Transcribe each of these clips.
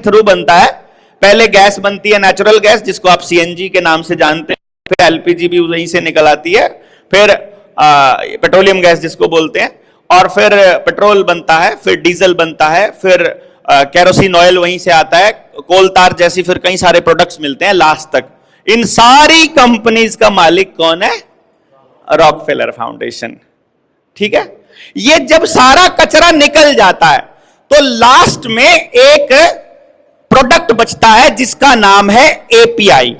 Through बनता है। पहले गैस बनती है, नेचुरल गैस, जिसको आप सीएनजी के नाम से जानते हैं, फिर एलपीजी भी वहीं से निकल आती है, फिर पेट्रोलियम गैस जिसको बोलते हैं, और फिर पेट्रोल बनता है, फिर डीजल बनता है, फिर केरोसिन ऑयल वहीं से आता है, कोल तार जैसी फिर कई सारे प्रोडक्ट्स मिलते हैं लास्ट तक। इन सारी कंपनीज का मालिक कौन है? Rockefeller foundation. ठीक है, ये जब सारा कचरा निकल जाता है तो लास्ट में एक प्रोडक्ट बचता है जिसका नाम है एपीआई,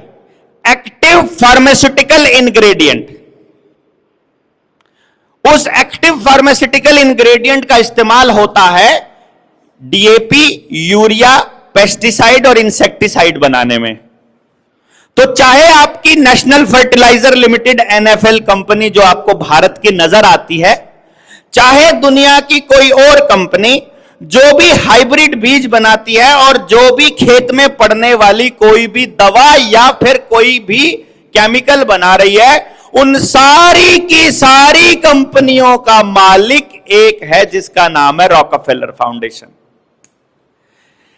एक्टिव फार्मास्यूटिकल इंग्रेडिएंट। उस एक्टिव फार्मास्यूटिकल इंग्रेडिएंट का इस्तेमाल होता है डीएपी, यूरिया, पेस्टिसाइड और इंसेक्टिसाइड बनाने में। तो चाहे आपकी national fertilizer limited NFL company जो आपको भारत की नजर आती है, चाहे दुनिया की कोई और कंपनी जो भी हाइब्रिड बीज बनाती है और जो भी खेत में पड़ने वाली कोई भी दवा या फिर कोई भी केमिकल बना रही है, उन सारी की सारी कंपनियों का मालिक एक है जिसका नाम है रॉकफेलर फाउंडेशन।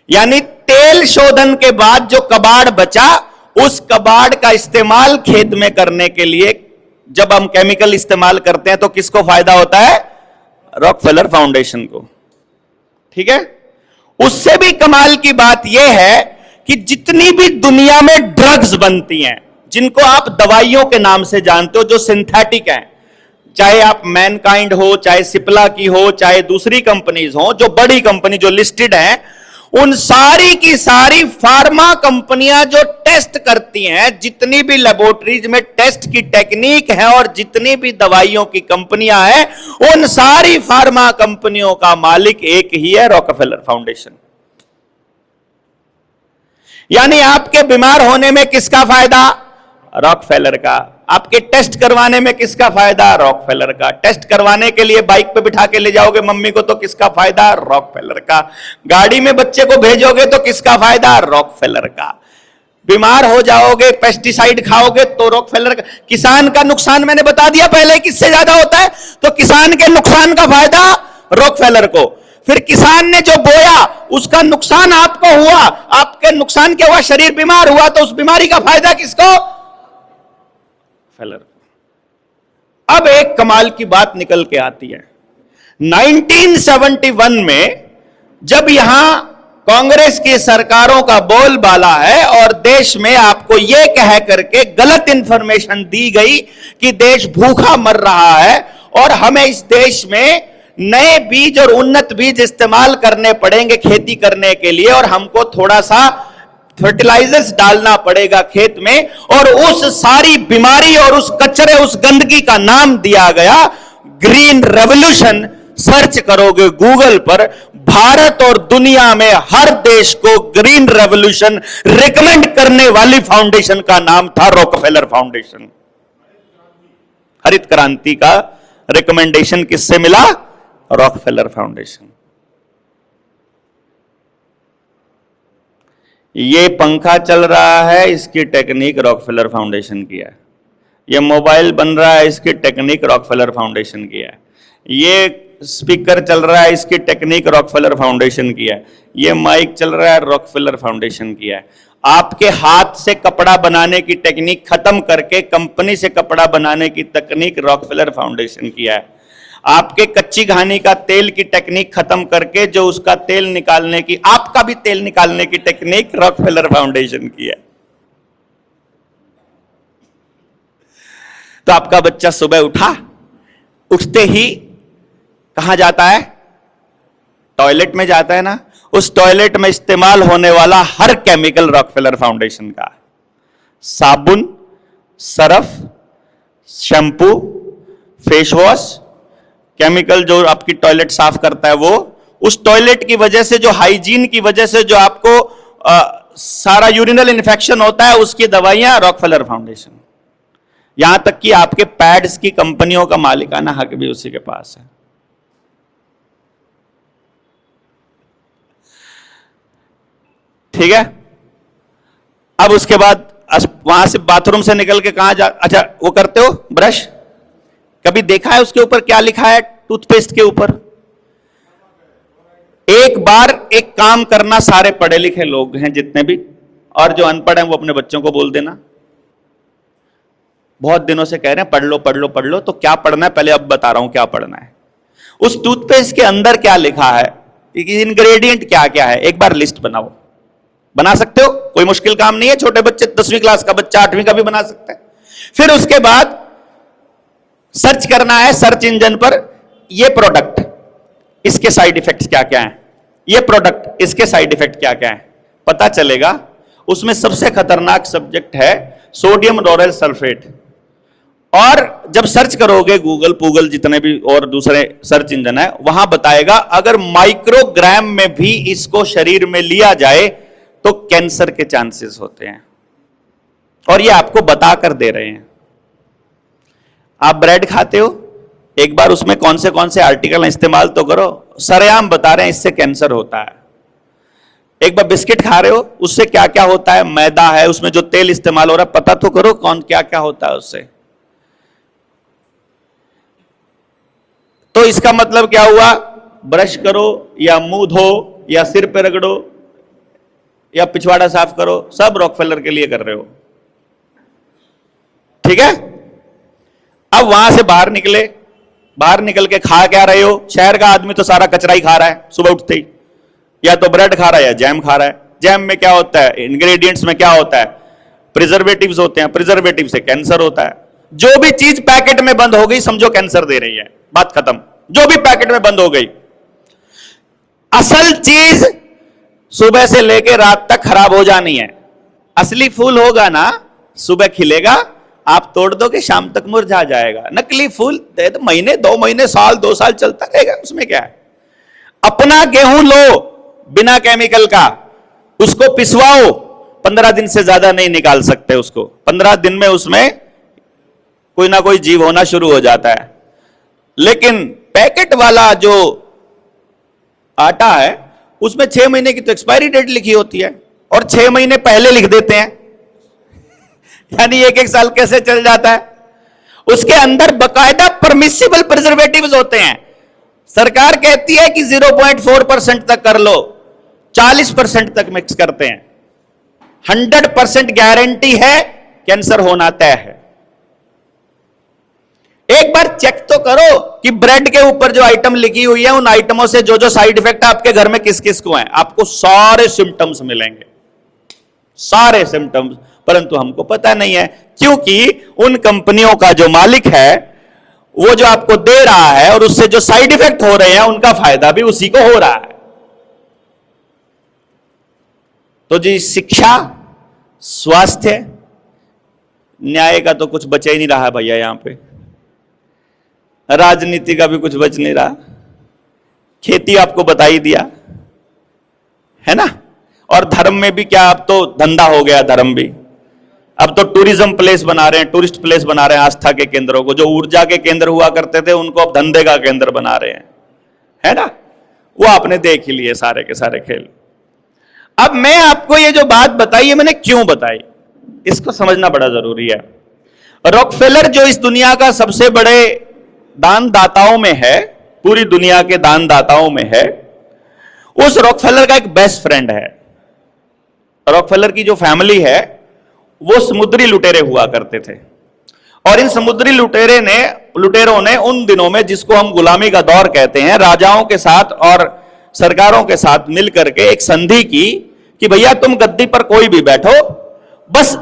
यानी तेल शोधन के बाद जो कबाड़ बचा, उस कबाड़ का इस्तेमाल खेत में करने के लिए जब हम केमिकल इस्तेमाल करते हैं तो किसको फायदा होता है? रॉकफेलर फाउंडेशन को। ठीक है, उससे भी कमाल की बात यह है कि जितनी भी दुनिया में ड्रग्स बनती हैं, जिनको आप दवाइयों के नाम से जानते हो, जो सिंथेटिक हैं, चाहे आप मैनकाइंड हो, चाहे सिप्ला की हो, चाहे दूसरी कंपनीज हो, जो बड़ी कंपनी जो लिस्टेड हैं, उन सारी की सारी फार्मा कंपनियां जो टेस्ट करती हैं, जितनी भी लेबोरेटरीज में टेस्ट की टेक्निक है और जितनी भी दवाइयों की कंपनियां हैं, उन सारी फार्मा कंपनियों का मालिक एक ही है, रॉकफेलर फाउंडेशन। यानी आपके बीमार होने में किसका फायदा? रॉकफेलर का। आपके टेस्ट करवाने में किसका फायदा? रॉकफेलर का। टेस्ट करवाने के लिए बाइक पे बिठा के ले जाओगे मम्मी को तो किसका फायदा? रॉकफेलर का। गाड़ी में बच्चे को भेजोगे तो किसका फायदा? रॉकफेलर का। बीमार हो जाओगे, पेस्टिसाइड खाओगे तो रॉकफेलर का। किसान का नुकसान मैंने बता दिया पहले किससे ज्यादा होता है, तो किसान के नुकसान का फायदा रॉकफेलर को। फिर किसान ने जो बोया उसका नुकसान आपको हुआ, आपके नुकसान के हुआ, शरीर बीमार हुआ, तो उस बीमारी का फायदा किसको? अब एक कमाल की बात निकल के आती है। 1971 में जब यहां कांग्रेस की सरकारों का बोलबाला है और देश में आपको यह कह करके गलत इंफॉर्मेशन दी गई कि देश भूखा मर रहा है और हमें इस देश में नए बीज और उन्नत बीज इस्तेमाल करने पड़ेंगे खेती करने के लिए, और हमको थोड़ा सा फर्टिलाइजर्स डालना पड़ेगा खेत में, और उस सारी बीमारी और उस कचरे, उस गंदगी का नाम दिया गया ग्रीन रेवोल्यूशन। सर्च करोगे गूगल पर, भारत और दुनिया में हर देश को ग्रीन रेवोल्यूशन रिकमेंड करने वाली फाउंडेशन का नाम था रॉकफेलर फाउंडेशन। हरित क्रांति का रिकमेंडेशन किससे मिला? Rockefeller foundation. ये पंखा चल रहा है, इसकी टेक्निक रॉकफेलर फाउंडेशन की है। ये मोबाइल बन रहा है, इसकी टेक्निक रॉकफेलर फाउंडेशन की है। ये स्पीकर चल रहा है, इसकी टेक्निक रॉकफेलर फाउंडेशन की है। ये माइक चल रहा है, रॉकफेलर फाउंडेशन की है। आपके हाथ से कपड़ा बनाने की टेक्निक खत्म करके कंपनी से कपड़ा बनाने की तकनीक रॉकफेलर फाउंडेशन की है। आपके कच्ची घानी का तेल की टेक्निक खत्म करके जो उसका तेल निकालने की, आपका भी तेल निकालने की टेक्निक रॉकफेलर फाउंडेशन की है। तो आपका बच्चा सुबह उठा, उठते ही कहां जाता है? टॉयलेट में जाता है ना। उस टॉयलेट में इस्तेमाल होने वाला हर केमिकल रॉकफेलर फाउंडेशन का। साबुन, Surf, shampoo, face wash, chemical जो आपकी टॉयलेट साफ करता है, वो उस टॉयलेट की वजह से, जो हाइजीन की वजह से जो आपको सारा यूरिनल इन्फेक्शन होता है, उसकी दवाइयां रॉकफेलर फाउंडेशन। यहां तक कि आपके पैड्स की कंपनियों का मालिकाना हक भी उसी के पास है। ठीक है, अब उसके बाद वहां से बाथरूम से निकल के कहां जा, अच्छा वो करते हो ब्रश, कभी देखा है उसके ऊपर क्या लिखा है? टूथपेस्ट के ऊपर एक बार एक काम करना, सारे पढ़े लिखे लोग हैं जितने भी, और जो अनपढ़ हैं वो अपने बच्चों को बोल देना। बहुत दिनों से कह रहे हैं पढ़ लो पढ़ लो पढ़ लो, तो क्या पढ़ना है पहले अब बता रहा हूं क्या पढ़ना है। उस टूथपेस्ट के अंदर क्या लिखा है, इंग्रेडिएंट क्या क्या है, एक बार लिस्ट बनाओ। बना सकते हो, कोई मुश्किल काम नहीं है, छोटे बच्चे 10वीं क्लास का बच्चा 8वीं का भी बना सकता है। फिर उसके बाद सर्च करना है सर्च इंजन पर, ये प्रोडक्ट इसके साइड इफेक्ट्स क्या क्या हैं, ये प्रोडक्ट इसके साइड इफेक्ट क्या क्या हैं, पता चलेगा। उसमें सबसे खतरनाक सब्जेक्ट है सोडियम लोरेल सल्फेट। और जब सर्च करोगे गूगल जितने भी और दूसरे सर्च इंजन है, वहां बताएगा अगर माइक्रोग्राम में भी इसको शरीर में लिया जाए तो कैंसर के चांसेस होते हैं, और ये आपको बताकर दे रहे हैं। आप ब्रेड खाते हो, एक बार उसमें कौन से आर्टिकल इस्तेमाल तो करो, सरेआम बता रहे हैं इससे कैंसर होता है। एक बार बिस्किट खा रहे हो, उससे क्या क्या होता है, मैदा है, उसमें जो तेल इस्तेमाल हो रहा है पता तो करो कौन क्या क्या होता है उससे। तो इसका मतलब क्या हुआ, ब्रश करो या मुंह धो या सिर पे रगड़ो या पिछवाड़ा साफ करो, सब रॉकफेलर के लिए कर रहे हो। ठीक है, अब वहां से बाहर निकले, बाहर निकल के खा क्या रहे हो, शहर का आदमी तो सारा कचरा ही खा रहा है सुबह उठते ही, या तो ब्रेड खा रहा है या जैम खा रहा है। जैम में क्या होता है, इंग्रेडिएंट्स में क्या होता है, प्रिजर्वेटिव्स होते हैं, प्रिजर्वेटिव से कैंसर होता है। जो भी चीज पैकेट में बंद हो गई समझो कैंसर दे रही है, बात खत्म। जो भी पैकेट में बंद हो गई, असल चीज सुबह से लेकर रात तक खराब हो जानी है। असली फूल होगा ना, सुबह खिलेगा, आप तोड़ दोगे शाम तक मुरझा जाएगा। नकली फूल तो महीने 2 महीने साल 2 साल चलता रहेगा, उसमें क्या है। अपना गेहूं लो बिना केमिकल का, उसको पिसवाओ, 15 दिन से ज्यादा नहीं निकाल सकते उसको। 15 दिन में उसमें कोई ना कोई जीव होना शुरू हो जाता है। लेकिन पैकेट वाला जो आटा है उसमें 6 महीने की तो एक्सपायरी डेट लिखी होती है, और 6 महीने पहले लिख देते हैं, यानी 1-1 साल कैसे चल जाता है। उसके अंदर बकायदा परमिसिबल प्रिजर्वेटिव्स होते हैं। सरकार कहती है कि 0.4% तक कर लो, 40% तक मिक्स करते हैं। 100% गारंटी है कैंसर होना तय है। एक बार चेक तो करो कि ब्रेड के ऊपर जो आइटम लिखी हुई है उन आइटमों से जो जो साइड इफेक्ट आपके घर में किस किस को हैं, आपको सारे सिम्टम्स मिलेंगे, सारे सिम्टम्स। परंतु हमको पता नहीं है, क्योंकि उन कंपनियों का जो मालिक है वो जो आपको दे रहा है और उससे जो साइड इफेक्ट हो रहे हैं उनका फायदा भी उसी को हो रहा है। तो जी शिक्षा, स्वास्थ्य, न्याय का तो कुछ बचा ही नहीं रहा भैया, यहां पे राजनीति का भी कुछ बच नहीं रहा। खेती आपको बता ही दिया है ना। और धर्म में भी क्या, अब तो धंधा हो गया धर्म भी। अब तो टूरिज्म प्लेस बना रहे हैं, टूरिस्ट प्लेस बना रहे हैं आस्था के केंद्रों को। जो ऊर्जा के केंद्र हुआ करते थे उनको अब धंधे का केंद्र बना रहे हैं, है ना। वो आपने देख ही लिए सारे के सारे खेल। अब मैं आपको ये जो बात बताई है मैंने क्यों बताई, इसको समझना बड़ा जरूरी है। रॉकफेलर जो इस दुनिया का सबसे बड़े दानदाताओं में है, पूरी दुनिया के दानदाताओं में है, उस रॉकफेलर का एक बेस्ट फ्रेंड है। रॉकफेलर की जो फैमिली है वो समुद्री लुटेरे हुआ करते थे, और इन समुद्री लुटेरों ने उन दिनों में, जिसको हम गुलामी का दौर कहते हैं, राजाओं के साथ और सरकारों के साथ मिलकर के एक संधि की कि भैया तुम गद्दी पर कोई भी बैठो, बस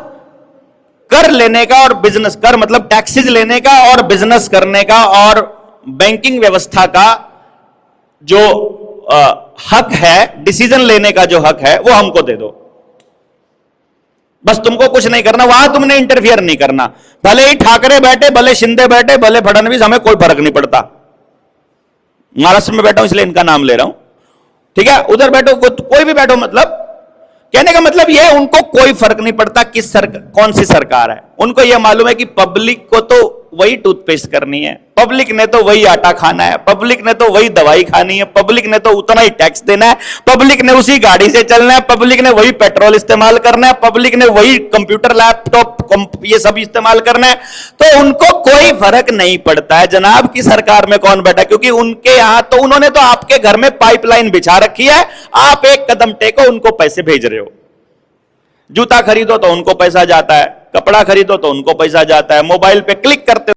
कर लेने का और बिजनेस कर, मतलब टैक्सेस लेने का और बिजनेस करने का और बैंकिंग व्यवस्था का जो हक है, डिसीजन लेने का जो हक है वो हमको दे दो। बस तुमको कुछ नहीं करना, वहां तुमने इंटरफियर नहीं करना। भले ही ठाकरे बैठे, भले शिंदे बैठे, भले फडणवीस, हमें कोई फर्क नहीं पड़ता। महाराष्ट्र में बैठा हूं इसलिए इनका नाम ले रहा हूं, ठीक है। उधर बैठो, कोई भी बैठो, मतलब कहने का मतलब यह, उनको कोई फर्क नहीं पड़ता कौन सी सरकार है। उनको यह मालूम है कि पब्लिक को तो वही टूथपेस्ट करनी है, पब्लिक ने तो वही आटा खाना है, पब्लिक ने तो वही दवाई खानी है, पब्लिक ने तो उतना ही टैक्स देना है, पब्लिक ने उसी गाड़ी से चलना है, पब्लिक ने वही पेट्रोल इस्तेमाल करना है, पब्लिक ने वही कंप्यूटर लैपटॉप ये सब इस्तेमाल करना है। तो उनको कोई फर्क नहीं पड़ता है जनाब की सरकार में कौन बैठा, क्योंकि उनके यहां तो उन्होंने तो आपके घर में पाइपलाइन बिछा रखी है, आप एक कदम टेको उनको पैसे भेज रहे हो। जूता खरीदो तो उनको पैसा जाता है, कपड़ा खरीदो तो उनको पैसा जाता है, मोबाइल पे क्लिक करते